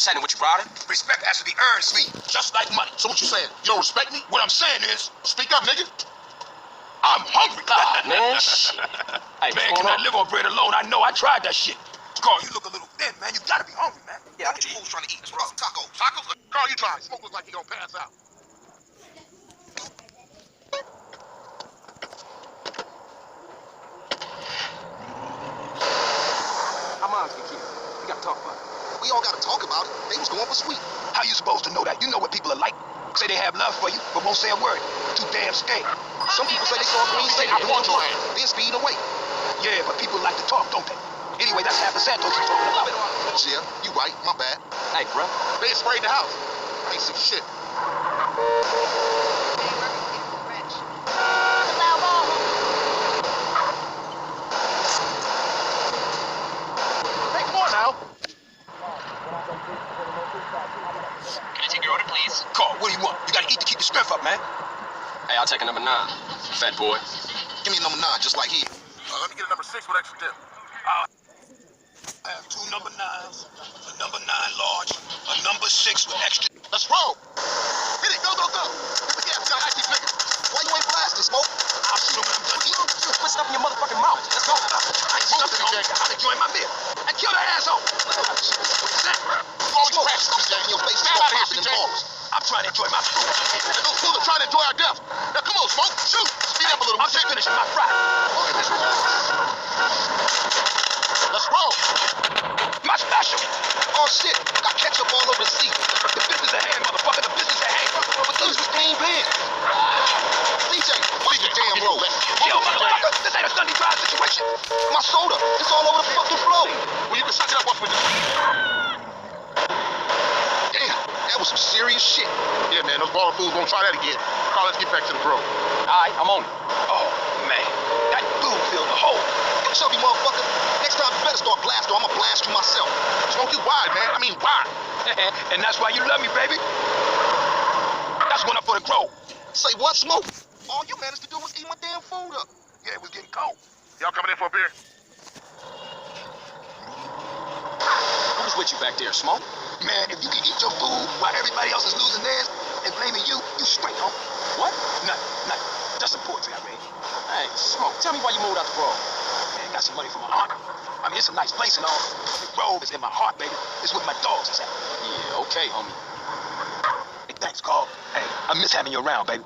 Sending what you riding? Respect has to be earned, sweet. Just like money. So what you saying? You don't respect me? What I'm saying is, speak up, nigga. I'm hungry. Man, shit. Hey, man, can I live on bread alone? I know. I tried that shit. Carl, you look a little thin, man. You gotta be hungry, man. Yeah, what you fools trying to eat? Let's roll some tacos. Tacos? Carl, you try. Smoke looks like he gonna pass out. How mine's get killed? We gotta talk about it. We all gotta talk about it. They was going for sweet. How you supposed to know that? You know what people are like. Say they have love for you, but won't say a word. Too damn scared. Some people say they saw a green light, I want your hand, then speed away. Yeah, but people like to talk, don't they? Anyway, that's half the Santos you're talking about. Yeah, you right. My bad. Hey, bro. They sprayed the house. I ain't see shit. Hey, come on now. Can I take your order, please? Carl, what do you want? You gotta eat to keep your strength up, man. Hey, I'll take a number 9. Fat boy. Give me a number 9, just like he. Let me get a number 6 with extra dip. I have 2 number 9s, a number 9 large, a number 6 with extra. Let's roll. Hit it, go, go, go. Hit the gas, we gotta actually figure. Why you ain't blasting, Smoke? I'll shoot him when I'm done. You twist up in your motherfucking mouth. Let's go. I ain't stuffing, DJ. I'm enjoying my meal. And kill that asshole. What is that? All these cracks, DJ, in your face. Stop popping them balls. I'm trying to enjoy my food. And those fools are trying to enjoy our death. Now, come on, Smoke. Shoot. Speed up a little. I'm just finishing my fry. Okay, let's roll. Let's roll. My special. Oh, shit. Got ketchup all over the seat. The business at hand, motherfucker. The business at hand. But these was clean pins. DJ, watch the damn roll. Yo, motherfucker. This ain't a Sunday drive situation. My soda. It's all over the fucking floor. Well, you can suck it up once we're done. Damn, that was some serious shit. Yeah, man. Those baller fools won't try that again. Carl, let's get back to the bro. All right, I'm on it. Oh, man. That food filled the hole. You chubby motherfucker. Next time you better start blasting or I'm gonna blast you myself. Smoke you wide, man. I mean wide. And that's why you love me, baby. That's one up for the crow. Say what, Smoke? All you managed to do was eat my damn food up. Yeah, it was getting cold. Y'all coming in for a beer? Who's with you back there, Smoke? Man, if you can eat your food while everybody else is losing theirs and blaming you, you straight, homie. What? Nothing. Just some poetry I read. Hey, Smoke, tell me why you moved out the Grove. Man, got some money from my aunt. I mean, it's a nice place and all. The Grove is in my heart, baby. It's where my dogs is at. Yeah, okay, homie. Hey, thanks, Carl. Hey, I miss having you around, baby.